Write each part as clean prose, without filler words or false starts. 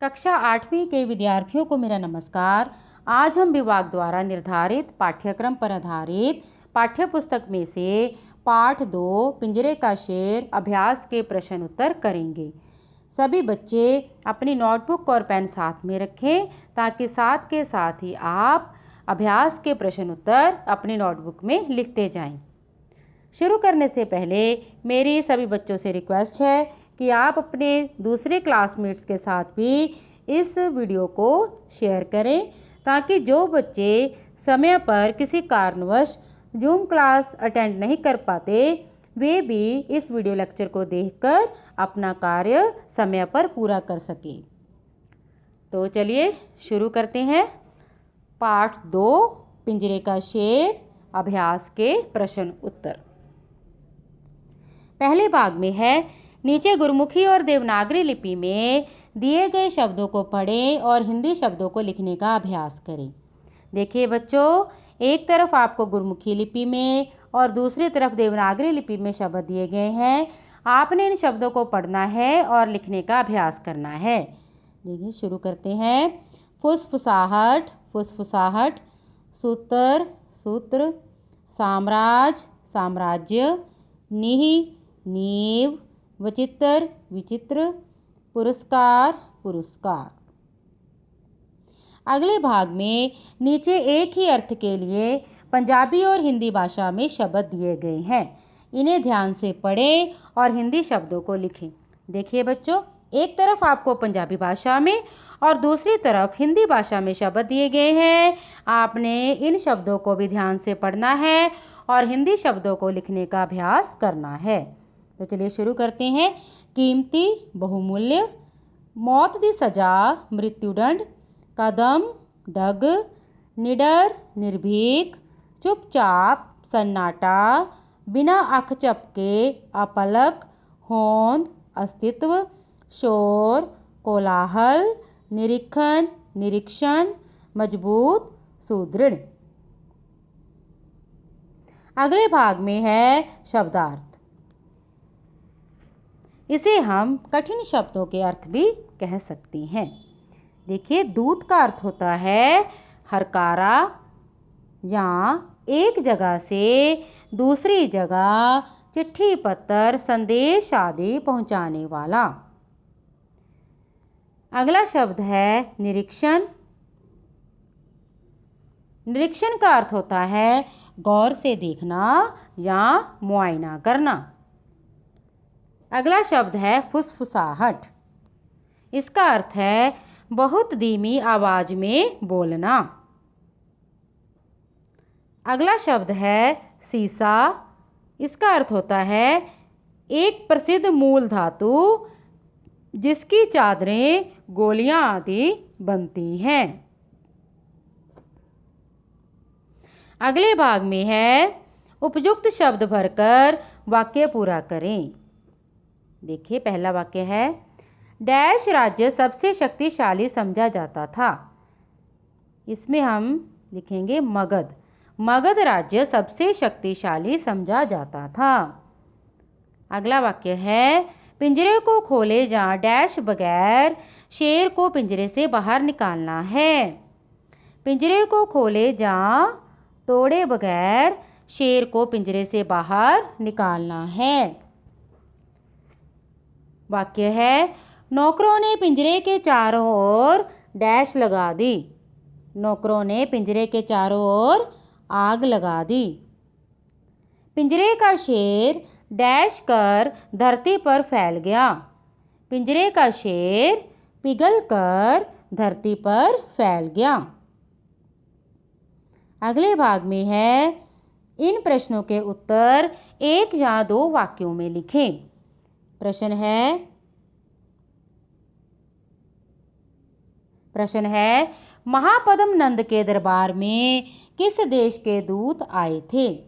कक्षा 8वीं के विद्यार्थियों को मेरा नमस्कार। आज हम विभाग द्वारा निर्धारित पाठ्यक्रम पर आधारित पाठ्यपुस्तक में से पाठ 2 पिंजरे का शेर अभ्यास के प्रश्न उत्तर करेंगे। सभी बच्चे अपनी नोटबुक और पेन साथ में रखें ताकि साथ के साथ ही आप अभ्यास के प्रश्न उत्तर अपनी नोटबुक में लिखते जाएं। शुरू करने से पहले मेरी सभी बच्चों से रिक्वेस्ट है कि आप अपने दूसरे क्लासमेट्स के साथ भी इस वीडियो को शेयर करें ताकि जो बच्चे समय पर किसी कारणवश जूम क्लास अटेंड नहीं कर पाते वे भी इस वीडियो लेक्चर को देखकर अपना कार्य समय पर पूरा कर सकें। तो चलिए शुरू करते हैं। पाठ 2 पिंजरे का शेर अभ्यास के प्रश्न उत्तर। पहले भाग में है, नीचे गुरमुखी और देवनागरी लिपि में दिए गए शब्दों को पढ़ें और हिंदी शब्दों को लिखने का अभ्यास करें। देखिए बच्चों, एक तरफ आपको गुरमुखी लिपि में और दूसरी तरफ देवनागरी लिपि में शब्द दिए गए हैं। आपने इन शब्दों को पढ़ना है और लिखने का अभ्यास करना है। देखिए शुरू करते हैं। फुसफुसाहट फुसफुसाहट, सूत्र सूत्र, साम्राज्य साम्राज्य, नींव नींव, विचित्र विचित्र, पुरस्कार पुरस्कार। अगले भाग में नीचे एक ही अर्थ के लिए पंजाबी और हिंदी भाषा में शब्द दिए गए हैं। इन्हें ध्यान से पढ़ें और हिंदी शब्दों को लिखें। देखिए बच्चों, एक तरफ आपको पंजाबी भाषा में और दूसरी तरफ हिंदी भाषा में शब्द दिए गए हैं। आपने इन शब्दों को भी ध्यान से पढ़ना है और हिंदी शब्दों को लिखने का अभ्यास करना है। तो चलिए शुरू करते हैं। कीमती बहुमूल्य, मौत दी सजा मृत्युदंड, कदम डग, निडर निर्भीक, चुपचाप सन्नाटा, बिना अख झपके अपलक, होंद अस्तित्व, शोर कोलाहल, निरीक्षण निरीक्षण, मजबूत सुदृढ़। अगले भाग में है शब्दार्थ। इसे हम कठिन शब्दों के अर्थ भी कह सकते हैं। देखिए, दूत का अर्थ होता है हरकारा या एक जगह से दूसरी जगह चिट्ठी पत्र संदेश आदि पहुंचाने वाला। अगला शब्द है निरीक्षण। निरीक्षण का अर्थ होता है गौर से देखना या मुआयना करना। अगला शब्द है फुसफुसाहट। इसका अर्थ है बहुत धीमी आवाज में बोलना। अगला शब्द है सीसा। इसका अर्थ होता है एक प्रसिद्ध मूल धातु जिसकी चादरें गोलियां आदि बनती हैं। अगले भाग में है उपयुक्त शब्द भरकर वाक्य पूरा करें। देखिए, पहला वाक्य है, डैश राज्य सबसे शक्तिशाली समझा जाता था। इसमें हम लिखेंगे मगध। मगध राज्य सबसे शक्तिशाली समझा जाता था। अगला वाक्य है, पिंजरे को खोले जा डैश बगैर शेर को पिंजरे से बाहर निकालना है। पिंजरे को खोले जा तोड़े बगैर शेर को पिंजरे से बाहर निकालना है। वाक्य है, नौकरों ने पिंजरे के चारों ओर डैश लगा दी। नौकरों ने पिंजरे के चारों ओर आग लगा दी। पिंजरे का शेर डैश कर धरती पर फैल गया। पिंजरे का शेर पिघल कर धरती पर फैल गया। अगले भाग में है, इन प्रश्नों के उत्तर एक या दो वाक्यों में लिखें। प्रश्न है महापद्म नंद के दरबार में किस देश के दूत आए थे?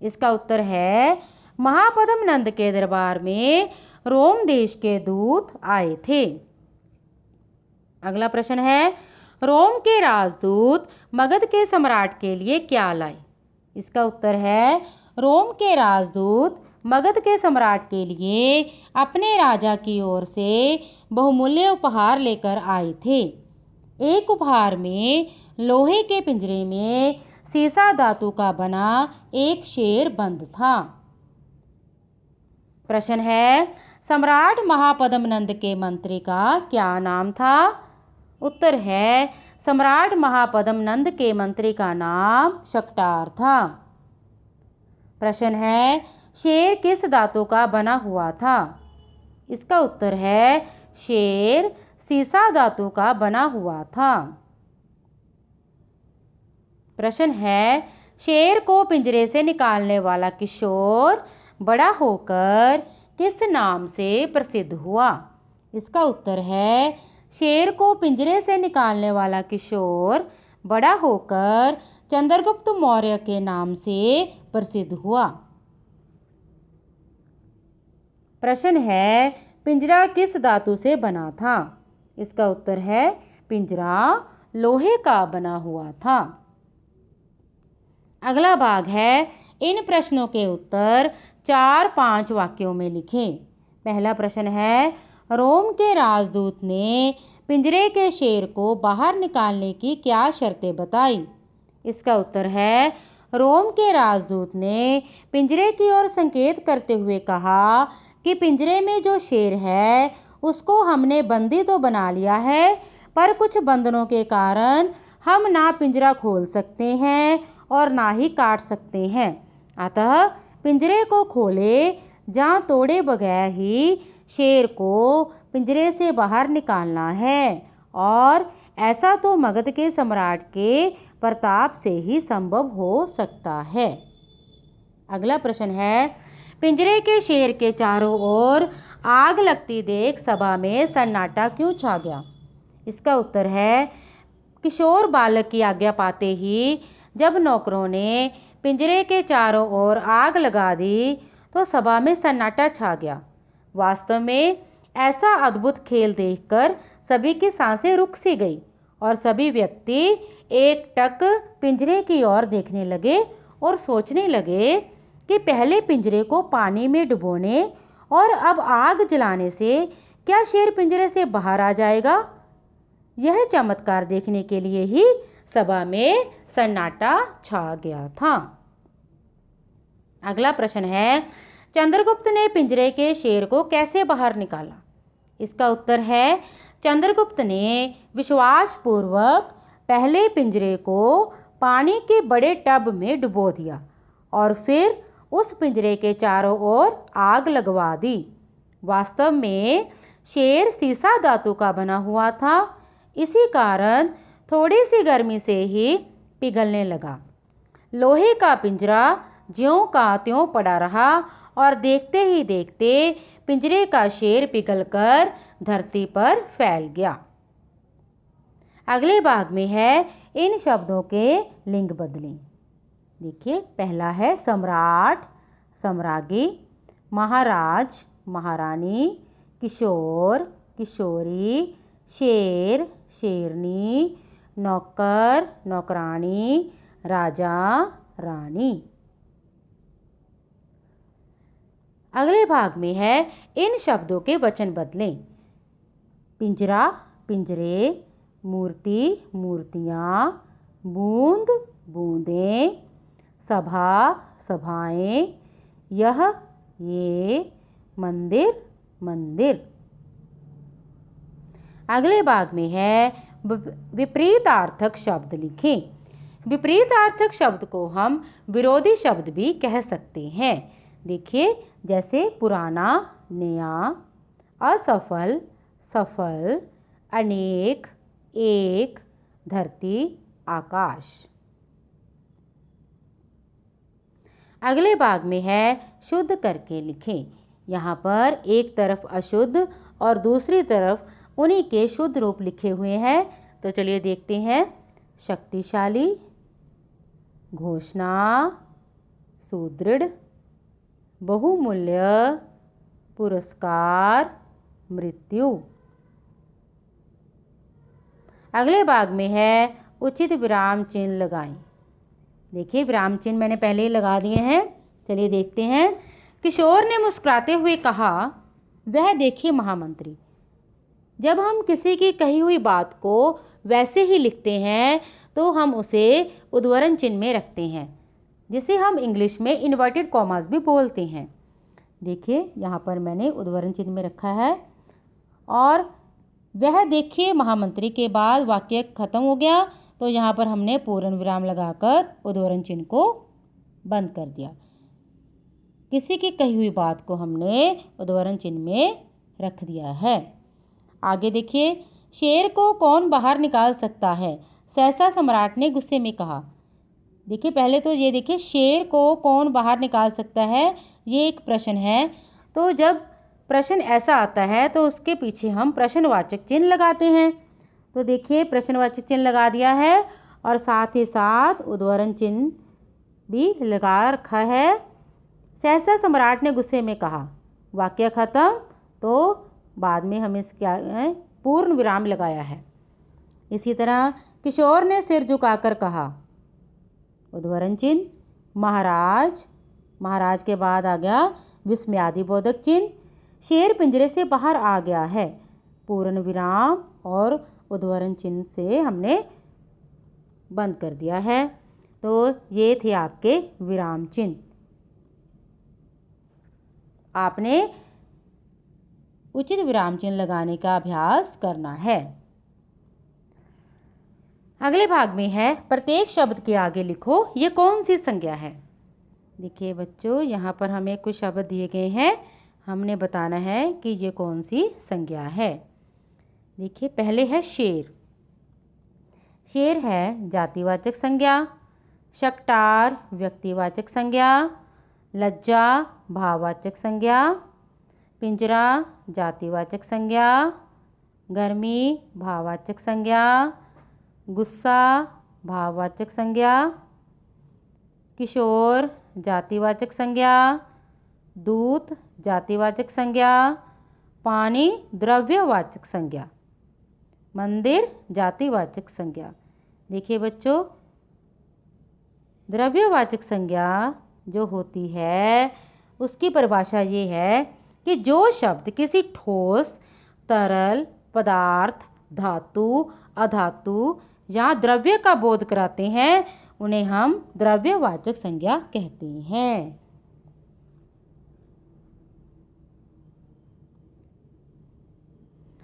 इसका उत्तर है महापद्म नंद के दरबार में रोम देश के दूत आए थे। अगला प्रश्न है, रोम के राजदूत मगध के सम्राट के लिए क्या लाए? इसका उत्तर है रोम के राजदूत मगध के सम्राट के लिए अपने राजा की ओर से बहुमूल्य उपहार लेकर आए थे। एक उपहार में लोहे के पिंजरे में सीसा धातु का बना एक शेर बंद था। प्रश्न है, सम्राट महापद्मनंद के मंत्री का क्या नाम था? उत्तर है, सम्राट महापद्मनंद के मंत्री का नाम शकटार था। प्रश्न है, शेर किस धातु का बना हुआ था? इसका उत्तर है, शेर सीसा धातु का बना हुआ था। प्रश्न है, शेर को पिंजरे से निकालने वाला किशोर बड़ा होकर किस नाम से प्रसिद्ध हुआ? इसका उत्तर है, शेर को पिंजरे से निकालने वाला किशोर बड़ा होकर चंद्रगुप्त मौर्य के नाम से प्रसिद्ध हुआ। प्रश्न है, पिंजरा किस धातु से बना था? इसका उत्तर है, पिंजरा लोहे का बना हुआ था। अगला भाग है, इन प्रश्नों के उत्तर 4-5 वाक्यों में लिखें। पहला प्रश्न है, रोम के राजदूत ने पिंजरे के शेर को बाहर निकालने की क्या शर्तें बताई? इसका उत्तर है, रोम के राजदूत ने पिंजरे की ओर संकेत करते हुए कहा कि पिंजरे में जो शेर है उसको हमने बंदी तो बना लिया है, पर कुछ बंधनों के कारण हम ना पिंजरा खोल सकते हैं और ना ही काट सकते हैं। अतः पिंजरे को खोले जहाँ तोड़े बगैर ही शेर को पिंजरे से बाहर निकालना है, और ऐसा तो मगध के सम्राट के प्रताप से ही संभव हो सकता है। अगला प्रश्न है, पिंजरे के शेर के चारों ओर आग लगती देख सभा में सन्नाटा क्यों छा गया? इसका उत्तर है, किशोर बालक की आज्ञा पाते ही जब नौकरों ने पिंजरे के चारों ओर आग लगा दी तो सभा में सन्नाटा छा गया। वास्तव में ऐसा अद्भुत खेल देखकर सभी की सांसें रुक सी गई और सभी व्यक्ति एकटक पिंजरे की ओर देखने लगे और सोचने लगे कि पहले पिंजरे को पानी में डुबोने और अब आग जलाने से क्या शेर पिंजरे से बाहर आ जाएगा? यह चमत्कार देखने के लिए ही सभा में सन्नाटा छा गया था। अगला प्रश्न है, चंद्रगुप्त ने पिंजरे के शेर को कैसे बाहर निकाला? इसका उत्तर है, चंद्रगुप्त ने विश्वासपूर्वक पहले पिंजरे को पानी के बड़े टब में डुबो दिया और फिर उस पिंजरे के चारों ओर आग लगवा दी। वास्तव में शेर सीसा धातु का बना हुआ था, इसी कारण थोड़ी सी गर्मी से ही पिघलने लगा। लोहे का पिंजरा ज्यों का त्यों पड़ा रहा और देखते ही देखते पिंजरे का शेर पिघलकर धरती पर फैल गया। अगले भाग में है, इन शब्दों के लिंग बदलें। देखिए, पहला है सम्राट, सम्राज्ञी, महाराज, महारानी, किशोर, किशोरी, शेर, शेरनी, नौकर, नौकरानी, राजा, रानी। अगले भाग में है, इन शब्दों के वचन बदलें। पिंजरा, पिंजरे, मूर्ति, मूर्तियाँ, बूंद, बूंदें, सभा, सभाएं, यह, ये, मंदिर, मंदिर। अगले भाग में है, विपरीतार्थक शब्द लिखें। विपरीतार्थक शब्द को हम विरोधी शब्द भी कह सकते हैं। देखिए, जैसे पुराना, नया, असफल, सफल, अनेक, एक, धरती, आकाश। अगले भाग में है, शुद्ध करके लिखें। यहाँ पर एक तरफ अशुद्ध और दूसरी तरफ उन्हीं के शुद्ध रूप लिखे हुए हैं, तो चलिए देखते हैं। शक्तिशाली, घोषणा, सुदृढ़, बहुमूल्य, पुरस्कार, मृत्यु। अगले भाग में है, उचित विराम चिन्ह लगाएं। देखिए, विराम चिन्ह मैंने पहले ही लगा दिए हैं, चलिए देखते हैं। किशोर ने मुस्कुराते हुए कहा, वह देखिए महामंत्री, जब हम किसी की कही हुई बात को वैसे ही लिखते हैं तो हम उसे उद्धरण चिन्ह में रखते हैं, जिसे हम इंग्लिश में इन्वर्टेड कॉमास भी बोलते हैं। देखिए यहाँ पर मैंने उद्धरण चिन्ह में रखा है। और वह देखिए महामंत्री के बाद वाक्य खत्म हो गया, तो यहाँ पर हमने पूर्ण विराम लगाकर उद्धरण चिन्ह को बंद कर दिया। किसी की कही हुई बात को हमने उद्धरण चिन्ह में रख दिया है। आगे देखिए, शेर को कौन बाहर निकाल सकता है, सहसा सम्राट ने गुस्से में कहा। देखिए पहले तो ये देखिए, शेर को कौन बाहर निकाल सकता है, ये एक प्रश्न है। तो जब प्रश्न ऐसा आता है तो उसके पीछे हम प्रश्नवाचक चिन्ह लगाते हैं। तो देखिए प्रश्नवाचक चिन्ह लगा दिया है और साथ ही साथ उद्धरण चिन्ह भी लगा रखा है। सहसा सम्राट ने गुस्से में कहा, वाक्य खत्म, तो बाद में हमें क्या है, पूर्ण विराम लगाया है। इसी तरह किशोर ने सिर झुकाकर कहा, उद्धरण चिन्ह महाराज, महाराज के बाद आ गया विस्मयादिबोधक चिन्ह, शेर पिंजरे से बाहर आ गया है, पूर्ण विराम और उद्धरण चिन्ह से हमने बंद कर दिया है। तो ये थे आपके विराम चिन्ह। आपने उचित विराम चिन्ह लगाने का अभ्यास करना है। अगले भाग में है, प्रत्येक शब्द के आगे लिखो ये कौन सी संज्ञा है। देखिए बच्चों, यहाँ पर हमें कुछ शब्द दिए गए हैं, हमने बताना है कि ये कौन सी संज्ञा है। देखिए पहले है शेर। शेर है जातिवाचक संज्ञा, शकटार व्यक्तिवाचक संज्ञा, लज्जा भाववाचक संज्ञा, पिंजरा जातिवाचक संज्ञा, गर्मी भाववाचक संज्ञा, गुस्सा भाववाचक संज्ञा, किशोर जातिवाचक संज्ञा, दूत जातिवाचक संज्ञा, पानी द्रव्यवाचक संज्ञा, मंदिर जातिवाचक संज्ञा। देखिए बच्चों, द्रव्यवाचक संज्ञा जो होती है उसकी परिभाषा ये है कि जो शब्द किसी ठोस, तरल पदार्थ, धातु, अधातु या द्रव्य का बोध कराते हैं उन्हें हम द्रव्यवाचक संज्ञा कहते हैं।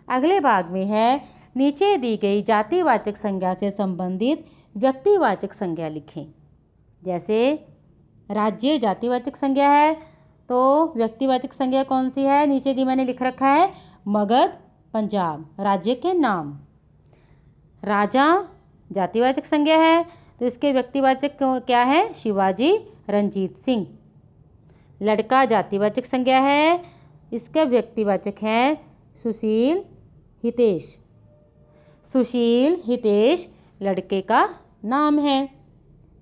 अगले भाग में है, नीचे दी गई जातिवाचक संज्ञा से संबंधित व्यक्तिवाचक संज्ञा लिखें। जैसे राज्य जातिवाचक संज्ञा है, तो व्यक्तिवाचक संज्ञा कौन सी है, नीचे दी मैंने लिख रखा है, मगध पंजाब राज्य के नाम। राजा जातिवाचक संज्ञा है, तो इसके व्यक्तिवाचक क्या है, शिवाजी रंजीत सिंह। लड़का जातिवाचक संज्ञा है, इसका व्यक्तिवाचक है सुशील हितेश। सुशील हितेश लड़के का नाम है।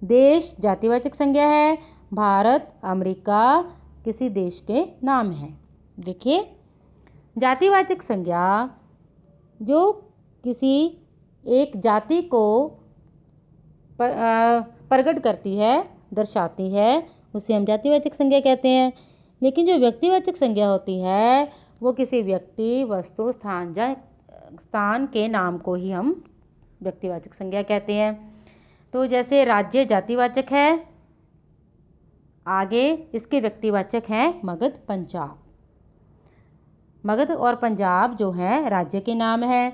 देश जातिवाचक संज्ञा है, भारत अमेरिका किसी देश के नाम है। देखिए जातिवाचक संज्ञा जो किसी एक जाति को प्रकट करती है, दर्शाती है, उसे हम जातिवाचक संज्ञा कहते हैं। लेकिन जो व्यक्तिवाचक संज्ञा होती है वो किसी व्यक्ति, वस्तु, स्थान के नाम को ही हम व्यक्तिवाचक संज्ञा कहते हैं। तो जैसे राज्य जातिवाचक है, आगे इसके व्यक्तिवाचक हैं मगध पंजाब। मगध और पंजाब जो है राज्य के नाम है।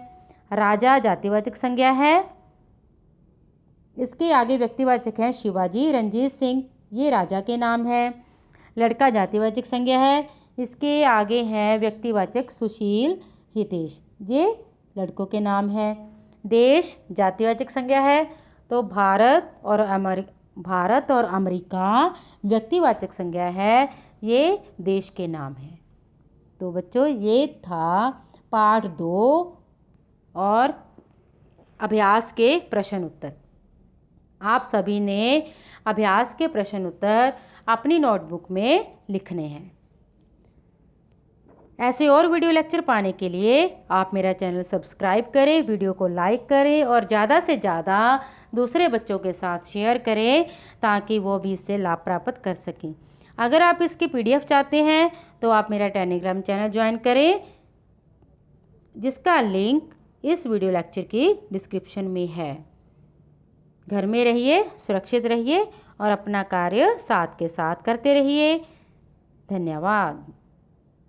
राजा जातिवाचक संज्ञा है, इसके आगे व्यक्तिवाचक हैं शिवाजी रंजीत सिंह, ये राजा के नाम है। लड़का जातिवाचक संज्ञा है, इसके आगे हैं व्यक्तिवाचक सुशील हितेश, ये लड़कों के नाम है। देश जातिवाचक संज्ञा है, तो भारत और अमेरिका व्यक्तिवाचक संज्ञा है, ये देश के नाम है। तो बच्चों ये था पाठ 2 और अभ्यास के प्रश्न उत्तर। आप सभी ने अभ्यास के प्रश्न उत्तर अपनी नोटबुक में लिखने हैं। ऐसे और वीडियो लेक्चर पाने के लिए आप मेरा चैनल सब्सक्राइब करें, वीडियो को लाइक करें और ज़्यादा से ज़्यादा दूसरे बच्चों के साथ शेयर करें ताकि वो भी इससे लाभ प्राप्त कर सकें। अगर आप इसकी PDF चाहते हैं तो आप मेरा टेलीग्राम चैनल ज्वाइन करें, जिसका लिंक इस वीडियो लेक्चर की डिस्क्रिप्शन में है। घर में रहिए, सुरक्षित रहिए और अपना कार्य साथ के साथ करते रहिए। धन्यवाद।